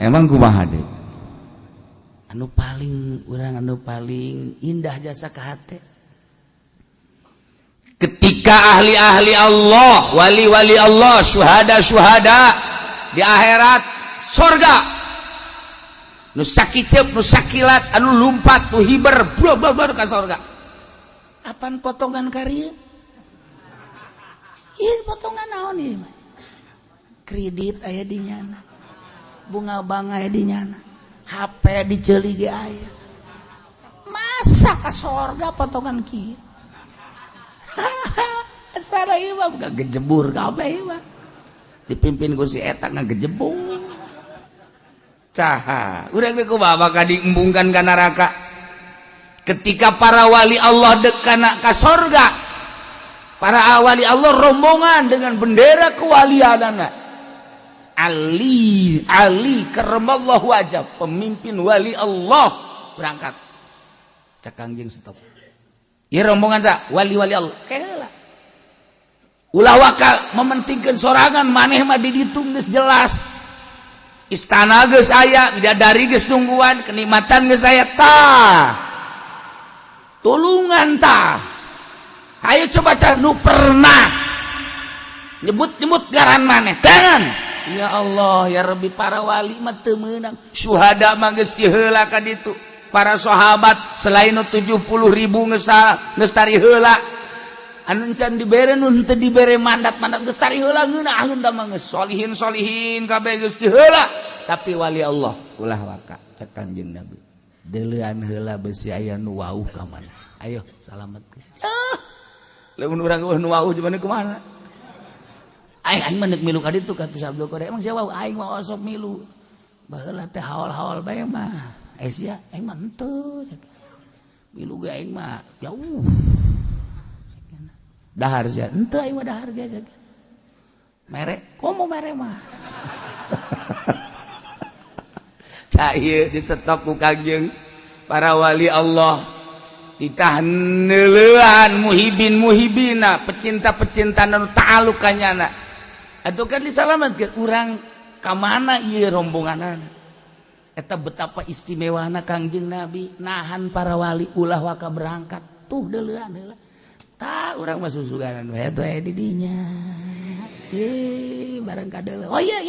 emang kumaha deui anu paling urang anu paling indah jasa ka hate ketika ahli-ahli Allah, wali-wali Allah, syuhada-syuhada di akhirat surga nu sakicep nu sakilat anu lumpat nu hiber bro ka sorga apaan potongan karya ieu potongan naon ieu kredit aya di nyana bunga bank aya di nyana HP diceuli ge aya masa ka sorga potongan kieu asal ieu mah gejebur kabeh ieu mah dipimpin ku si eta ngagejebur caha urang teh kumaha ka diembungkan ka neraka ketika para wali Allah dek kana ka sorga para wali Allah rombongan dengan bendera kewalianana Ali karamallahu wajah pemimpin wali Allah berangkat cak anjeun stop ieu rombongan sa wali-wali Allah keheula ulah wakal mementingkeun sorangan maneh mah di ditu geus jelas istana geus aya bidadari geus nungguan kenikmatan geus aya tah tulungan tah ayo coba cah nu pernah nyebut ngaran maneh tangan ya Allah ya Rabbi para wali mah teu meunang syuhada mah geus diheula ka ditu para sahabat selain 70.000 geus tari heula anu can dibere nu teu dibere mandat geus tari heula ngeunaheun da mah geus solihin kabeh geus diheula tapi wali Allah ulah waka cek Kanjeng Nabi deuleuan heula beusi aya nu wauh ka mana ayo salametkeun lamun urang nu wauh cuman kumaha aing mah neuk milu ka ditu ka Tus Abdul Qadir emang sia wauh aing mah osok milu baheula teh haol-haol bae mah sia aing mah henteu milu ge aing mah jauh dahar aja ente aing mah dahar aja merek komo merek mah tah ieu di stop ku Kangjeng para wali Allah ditahan neuleuan muhibina pecinta anu ta'alluq ka nyana atuh kan disalametkeun urang ka mana ieu rombonganana eta betapa istimewana Kangjeng Nabi nahan para wali ulah waka berangkat tuh deuleuan heula tak orang mah susuganan we tuh di dinya barang kadele oh iya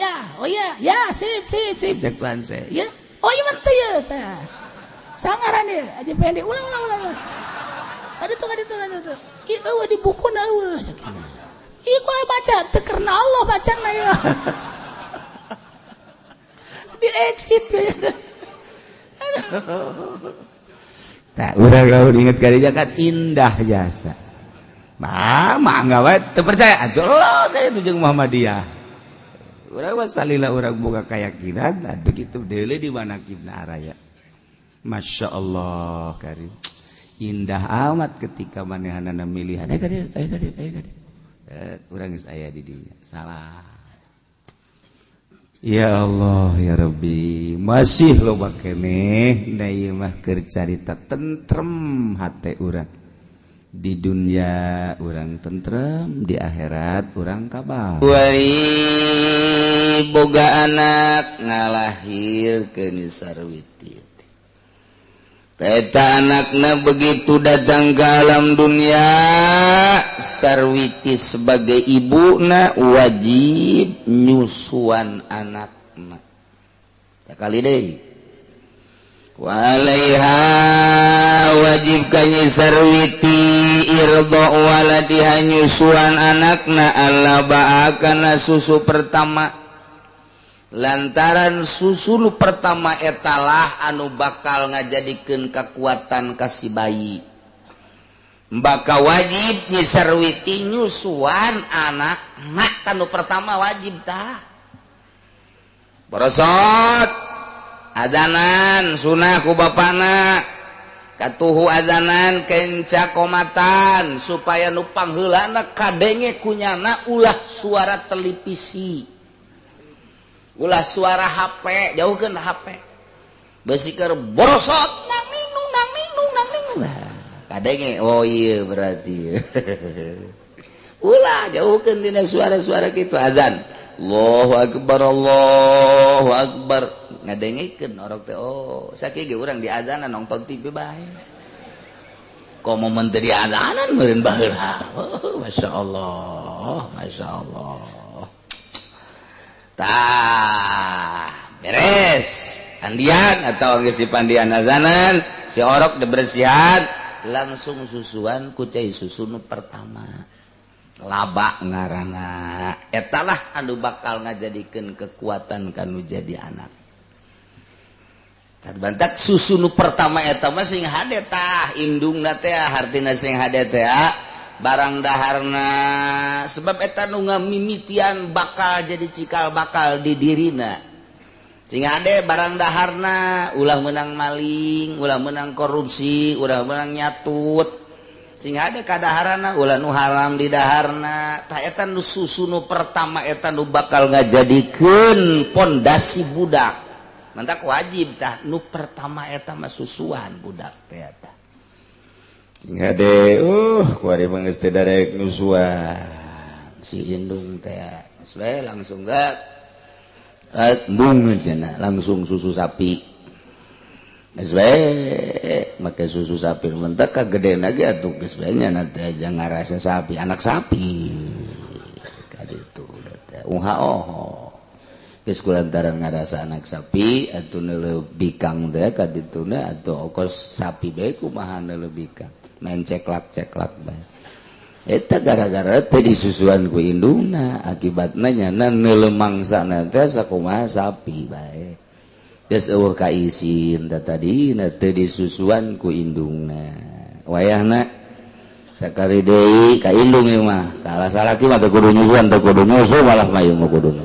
ya sip cek plan saya ya oh iya mah teh ya tah sangaran ya aja pendek ulang ada tuh ieu eueuh di bukuna eueuh ieu kumaha baca teu karena Allah bacana ya di exit ya tak urang lamun inget kadinya kan indah jasa mah enggak wae teu percaya atuh saya itu jeung Muhammadiyah urang mah salila urang boga kayakinan atuh kitu deuleu di manaqibna araya masyaallah karim indah amat ketika manehanana milihan aya ka dieu urang geus aya di dinya salah ya Allah ya Rabbi masih loba keneh da ieu mah keur carita tentrem hate urang di dunia urang tentrem di akhirat urang kabar wari boga anak ngalahirkeun sarwiti eta anakna begitu datang ke alam dunia sarwiti sebagai ibuna wajib nyusuan anakna sakali deui walaiha wajib kanyi sarwiti irdo waladiha nyusuan anakna Allah ba'akana susu pertama lantaran susu nu pertama etalah anu bakal ngajadikeun kekuatan kasih bayi baka wajib nyi sarwiti nyusuan anakna kanu pertama wajib tah borosot adanan sunah ku bapana katuhu adanan kenca komatan supaya nu pangheulana kadenge kunyana ulah suara televisi ulah suara HP jauhkeun HP beusi keur borosot nang ninung kadenge oh iya berarti ulah jauhkeun tina suara-suara kitu azan Allahu akbar ngadengikeun orok teh oh sakieu ge urang di azanan nonton TV bae komo mun teu di azanan meureun baheula oh masyaallah tah beres pandian atau geus pandian azanan si orok dibersihan langsung susuan ku cai susu nu pertama laba ngaranna eta lah anu bakal ngajadikeun kekuatan kanu jadi anak bantak susu nu pertama eta mah sing hade tah indungna teh hartina sing hade teh barang daharna sebab eta nu ngamimitian bakal jadi cikal bakal di dirina sing hade barang daharna ulah menang maling ulah menang korupsi ulah menang nyatut sing hade kadaharana ulah nu haram di daharna tah eta nu susu nu pertama eta nu bakal ngajadikeun pondasi budak mantak wajib tah nu pertama eta mah susuan budak teh eta sing hade kuari mah geus teh darek nusuan si indung teh bae langsung embung cenah langsung susu sapi geus bae make susu sapi mentek kagedena ge atuh geus bae nya nanti aja ngarasa sapi anak sapi ka ditu teh geus kulantaran ngarasa anak sapi atuh neuleuh bikang teh ka dituna atuh ongkos sapi bae kumaha neuleuh bikang main ceklak-ceklak bae eta gara-gara teh disusuan ku indungna akibatna nyana neuleuh mangsana teh sakumaha sapi bae geus eueuh kaisin tadina teh disusuan ku indungna wayahna sakali deui ka indung ieu mah kalah salaki mah teu kudu nyusuan teu kudu nyusu malah mah ieu mah kuduna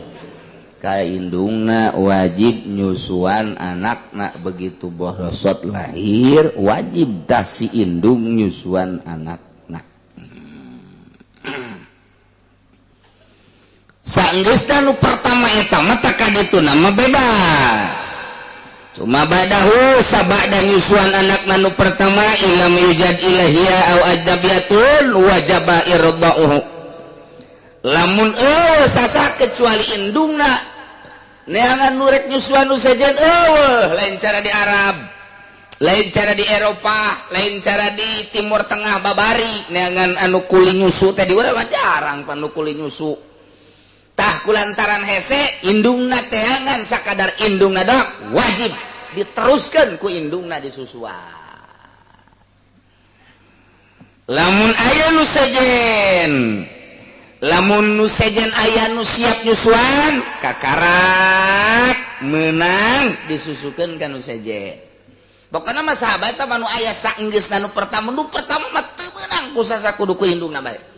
ka indungna wajib nyusuan anakna begitu borosot lahir wajib tah si indung nyusuan anak saenggeusna nu pertama eta mah teh kadituna mah bebas cuma badahu sabada nyusuan anakna nu pertama ilam yujad ilahia au adabiyatun wajaba irdauhu lamun sasa kecuali indungna neangan nurek nyusuan nu sejen lain cara di Arab lain cara di Eropa lain cara di Timur Tengah babari neangan anu kuli nyusu teh di urang jarang pan nu kuli nyusu tah kulantaran hese indungna teangan sakadar indungna dok wajib diteruskan ku indungna disusuan lamun aya nu sejen aya nu siap nyusuan kakarak menang disusukeun ka nu sejen pokona mah sahabat mah nu aya saenggeusna nu pertama mah teu meunang ku sasa kudu ku indungna bae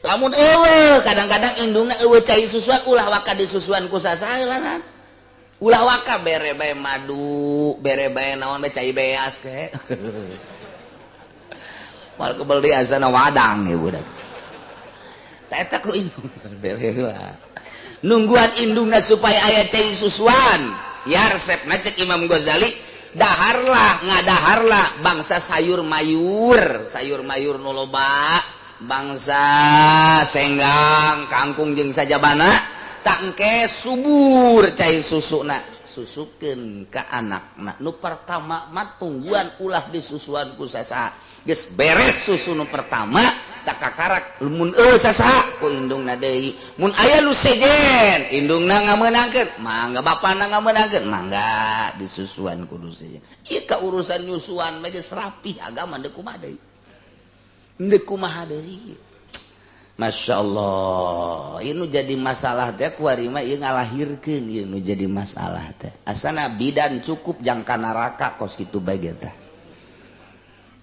lamun kadang-kadang indungna cai susuan ulah waka disusuan ku sasaeulan ulah waka bere bae madu bere bae naon bae cai beas ke mal kebel di asana wadang ya budak tah eta ku indung bere lah nungguan indungna supaya aya cai susuan ya resepna cek Imam Ghazali ngadaharlah bangsa sayur mayur nu loba bangsa senggang kangkung jeung sajabana tak engke subur cai susuna susukeun ka anakna nu pertama mah tungguan ulah disusuan ku sasa geus beres susu nu pertama tak kakarak mun sasa ku indungna deui mun aya nu sejen indungna ngameunangkeun mangga bapana ngameunangkeun mangga disusuan kudu sejen ieu ka urusan nyusuan mah geus rapih agama deuk kumaha deui ndek kumaha deui Masya Allah ini jadi masalah teh kuari mah ieu ngalahirkeun ieu nu jadi masalah teh asana bidan cukup jangka neraka kos kitu bae teh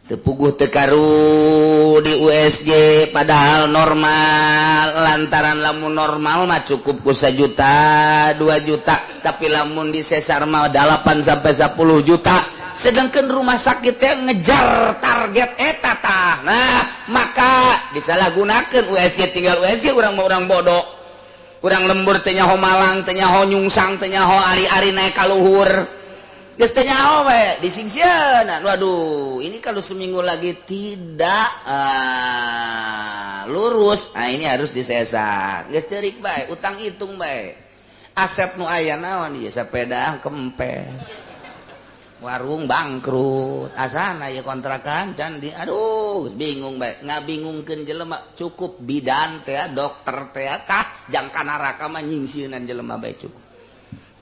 teu puguh teu karu di USG padahal normal lantaran lamun normal mah cukup ku 1 juta 2 juta tapi lamun di sesar mah 8 sampai 10 juta sedangkan rumah sakit yang ngejar target eta tah nah maka disalahgunakeun USG tinggal USG urang mah urang bodoh urang lembur teh nyaho malang teh nyaho nyungsang teh nyaho ari-ari naik ka luhur geus teh nyaho we disingsieunan waduh ini kalau seminggu lagi tidak lurus nah ini harus disesar geus ceurik bae utang hitung bae aset nu aya naon ieu sepeda kempes warung bangkrut asana ya kontrakan can di aduh bingung bae ngabingungkeun jelema cukup bidan teh dokter teh tah jangka neraka mah nyingsieunan jelema bae cukup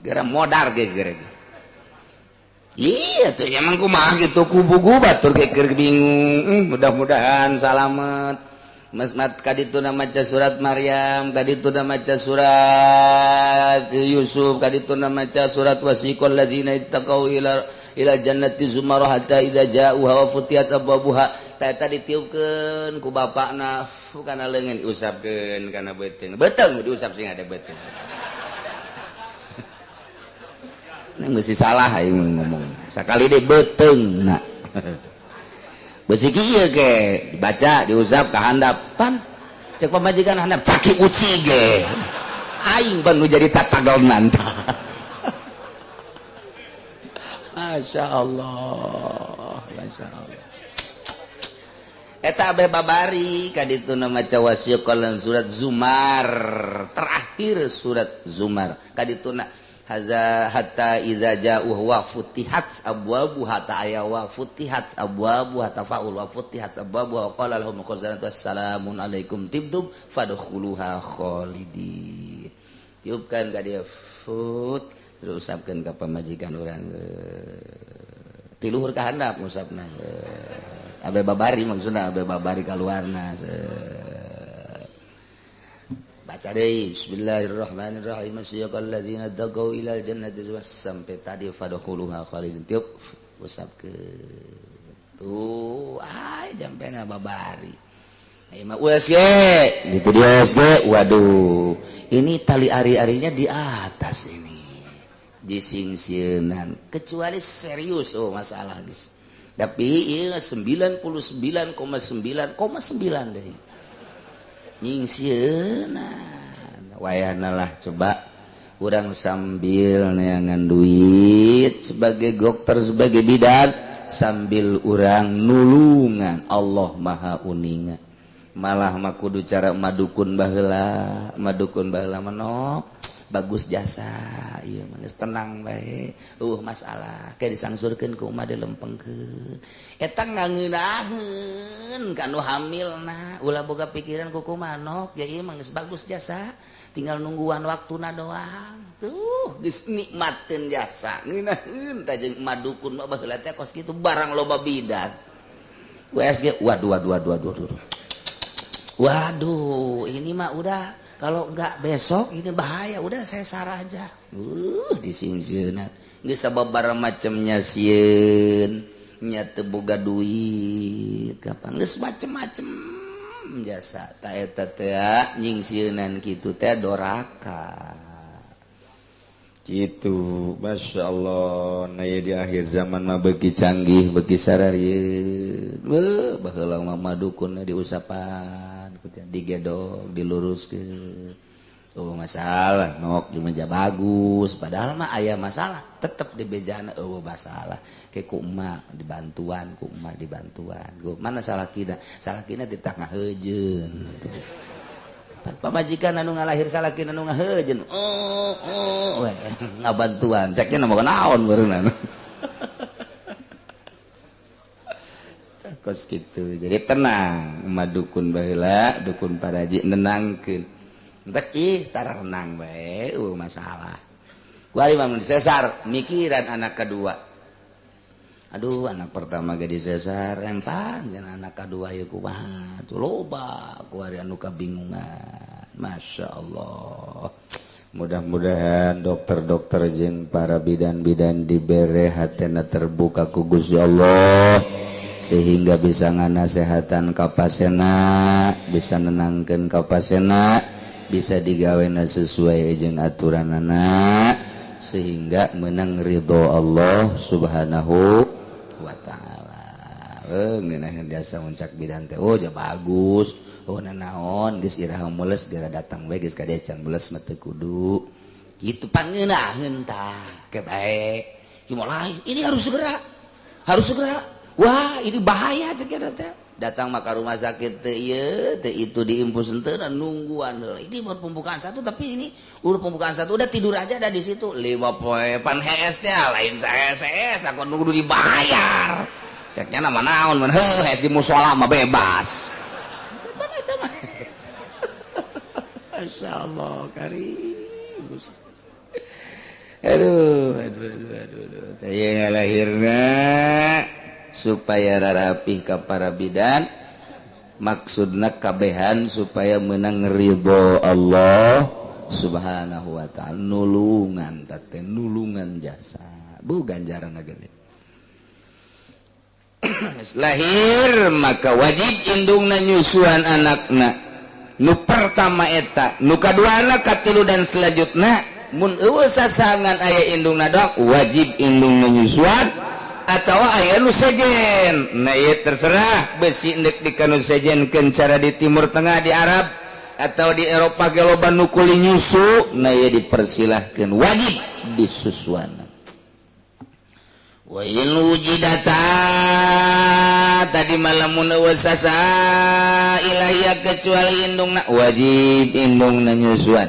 gara modar geger. Iya tuh emang kumaha gitu kubu batur geger bingung. Mudah-mudahan salamet. Masmat kadituna maca surat Maryam, kadituna maca surat Yusuf, kadituna maca surat wasiqal ladzina ittaqau ila jannati zumarah hatta idza ja'uha wa futiyat abwabuha. Eta ditiupkeun ku bapakna kana leungeun diusapkeun kana beuteung. Beuteung diusap sing ada beuteung. Nang mesti salah aing ngomong. Sakali deui beuteungna. Besi kieu ge dibaca diusap ka handapan cek pamajikan handap caki uci ge aing ban nu jadi tatagolnan Masya Allah eta abe babari kadituna maca wasiqal surat Zumar terakhir surat Zumar kadituna hatta idza ja'u wa futihat abwabu hatta aya wa futihat abwabu hatta fa'ul wa futihat abwabu wa qala lahum khazanatu assalamun alaikum tibtum fadkhuluha khalidin tiupkan ka dia fut terus usapkeun ka pamajikan urang tiluhur ka handap ngusapna abe babari maksudna abe babari kaluarna baca deh bismillahirrahmanirrahim asyaqal ladzina taqaw ilal jannati sampai tadi fadkhuluha khalidin tiup usap ke tuh jampena babari mah USG gitu dia USG waduh ini tali ari-arinya di atas ini disingsieunan kecuali serius masalah guys tapi ieu 99,9,9 deh nyingsieunan wayahna lah coba urang sambil neangan duit sebagai dokter sebagai bidan sambil urang nulungan Allah maha uninga malah mah kudu cara madukun baheula manok bagus jasa ieu mah tenang bae masalah kayak disangsurkeun ku umat dilempengkeun eta ngangeunaheun kanu hamilna ulah boga pikiran ku kumanok ya ieu mah geus bagus jasa tinggal nungguan waktuna doang tuh geus nikmatkeun jasa ngeunaheun tah jeung madukun mah baheula teh kos kitu barang loba bidan WSG waduh ini mah udah kalau enggak besok ini bahaya udah saya sarah aja disingsieunan geus sababaraha macemnya sieun nya teu boga duit kapan geus macem-macem jasa ta eta teh nyingsieunan kitu teh doraka kitu masyaallah na di akhir zaman mah beuki canggih beuki sararieun baheula mah madukun diusapan digedog diluruskeun masalah nok di meja bagus padahal mah aya masalah tetep di bejana masalah kayak ku emak dibantuan mana salah kina di tengah heujeun pamajikan anu ngalahir salah kina anu ngaheujeun ngabantuan ceknya nama naon beureunan kos gitu jadi tenang madukun baheula dukun paraji nenangkeun entek tara renang bae masalah kuari mah disesar mikiran anak kedua aduh anak pertama ge disesar rempang jeung anak kedua ieu kumaha tuh loba kuari anu kabingungan masyaallah mudah-mudahan dokter-dokter jeung para bidan-bidan dibere hatena terbuka ku Gusti Allah sehingga bisa nganasehatan ka pasena bisa nenangkeun ka pasena bisa digawena sesuai jeung aturanana sehingga menang ridho Allah subhanahu wa ta'ala ngeunaheun biasa muncak bidan teh ja bagus nanaon geus iraha mules gara datang bae geus ka dia can mules mah teu kudu kitu pangeunaheun tah ke bae cuma lain ini harus segera wah ini bahaya cek teh datang maka rumah sakit teh ieu teh itu diimpus henteu nungguan heula ini baru pembukaan satu tapi ini urut pembukaan satu udah tidur aja ada di situ 5 poe pan HS teh lain CS aku nunggu dibayar ceknya nama naon mun HS di mushola mah bebas mana eta mah masyaallah karim saya lahirna supaya rarapih ka para bidan maksudna kabehan supaya menang ridho Allah subhanahu wa ta'ala nulungan teh nulungan jasa bu ganjaran gede lahir maka wajib indungna nyusuan anakna nu pertama eta nu kaduana katilu dan selanjutna mun eueuh sasangan aya indungna dok wajib indungna nyusuan atawa aya nu sejen nah ieu terserah besi endek di kanu sejenkeun cara di timur tengah di Arab atau di Eropa ge loba nu kuli nyusu nah ieu dipersilahkeun wajib disusuan wa in wujidata tadi malamun eueuh sasa ilahia kecuali indungna wajib indungna nyusuan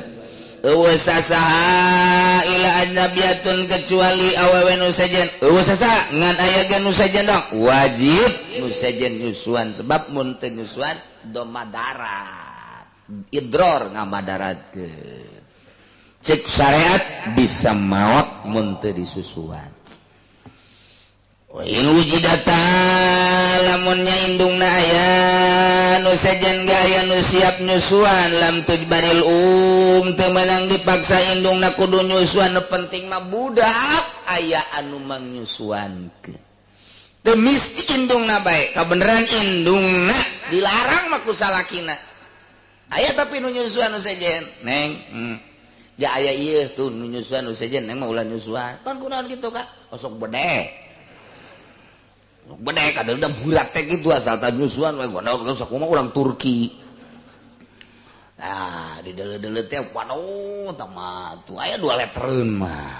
eueuh sasaha ila ajnabiyatun kecuali awewe nu sejen eueuh sasa ngan aya ge nu sejen dong wajib nu sejen nyusuan sebab mun teu nyusuan do madarat idror ngamadaratkeun cek syariat bisa maot mun teu disusuan wa in wujidata lamunnya indungna aya nu sejen gaya nu siap nyusuan lam tujbaril teu menang dipaksa indungna kudu nyusuan nu penting mah budak aya anu mangnyusuankeun teu mesti indungna bae kabeneran indungna dilarang mah ku salakina aya tapi nu nyusuan nu sejen neng ya aya ieu tuh nu nyusuan nu sejen neng mah ulah nyusuan pan kunaon kitu kak osok bedek bedek ada udah burak teh gitu asal tak nyusuan we gua usah kumaha urang Turki nah di dele-dele teh waduh tama tuh aya 2 letreun mah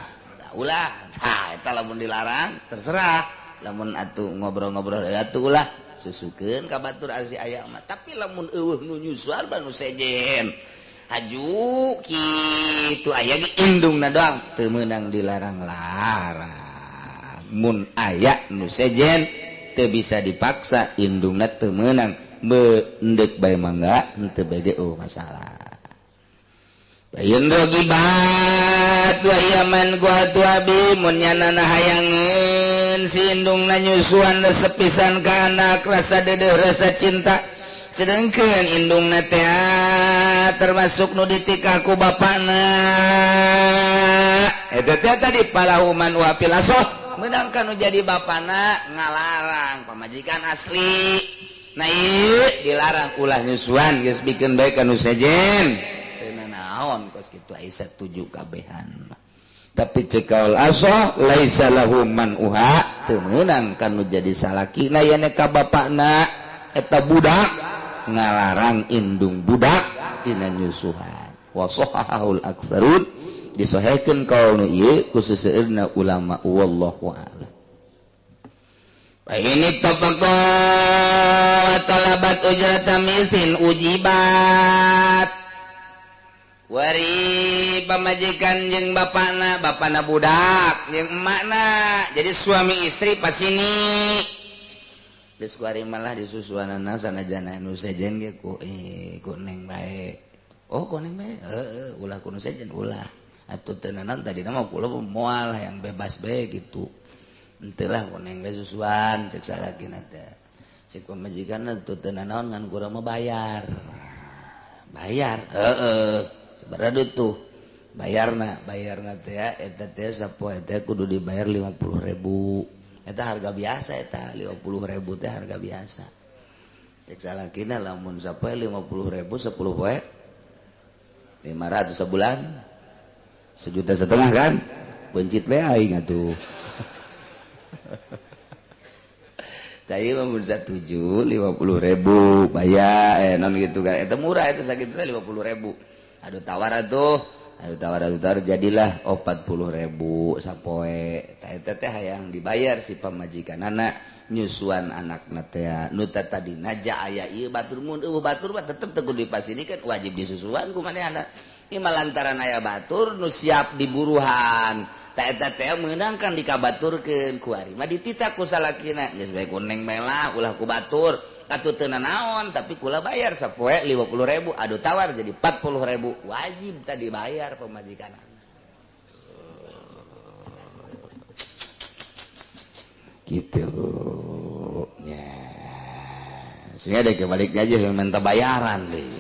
ulah nah eta lamun dilarang terserah lamun atuh ngobrol-ngobrol atuh ulah susukeun ka batur asi aya mah tapi lamun eueuh nu nyusuan nu sejen haju kitu aya ge indungna doang teu meunang dilarang-larang mun aya nu sejen teu bisa dipaksa indungna teu meunang beundek bae mangga henteu bade masalah bayeun rogibat wa yaman gua tu abi mun nyanana hayangeun si indungna nyusuan sepisan ka anak rasa deudeuh rasa cinta sedengkeun indungna teh termasuk nu ditikah ku bapana eta teh tadi palahuman wa filasoh menangkan nu jadi bapana ngalarang pamajikan asli nah ieu dilarang ulah nyusuan geus bikeun bae ka nu sejen teu naon kos kitu aya satuju kabehan tapi cekaul aso laisa lahu man uha teu meunang ka nu jadi salakina aya ka bapana eta budak ngalarang indung budak tina nyusuhan wa sahahul aktsarun disahihkeun kaul nu ieu khusus seueurna ulama wallahu a'lam fa ini tafaqa talabat ujrata misin ujibat wari pamajikan jeung bapana budak jeung emakna jadi suami istri pas ini geus kuari malah disusuanana sanajana nu sejen ge ku neng bae oh ku neng bae ulah ku nu sejen ulah atuh teu naon tadi mah kula moal yang bebas bae gitu henteu lah ku neng bae susuan cek salakina teh cek pamajikanna teu teu naon ngan kurang mah bayar sabaraha tuh bayarna teh eta teh sapoe teh kudu dibayar 50.000 eta harga biasa eta 50.000 teh harga biasa cek salakina lamun sapoe 50.000 10 poe 500 sebulan 1,5 juta kan bencit bae aing atuh tadi mah mun 1,7 50.000 bayar non gitu kan eta murah eta sakitu teh 50.000 aduh tawar jadilah 40.000 sapoe eta teh hayang dibayar si pamajikanana nyusuan anakna teh nu tadina ja aya ieu batur mun eueuh batur mah tetep teu kudu dipasinikan wajib disusuan ku manehna ieu lantaran aya batur nu siap diburuhan ta eta teh meunangkan dikabaturkeun ku ari mah dititah ku salakina geus bae ku neng melah ulah ku batur atuh teu naon tapi kula bayar sapoe 50.000 adu tawar jadi 40.000 wajib tadi bayar pamajikanana gitu ya sehingga deh kebalik aja yang minta bayaran deh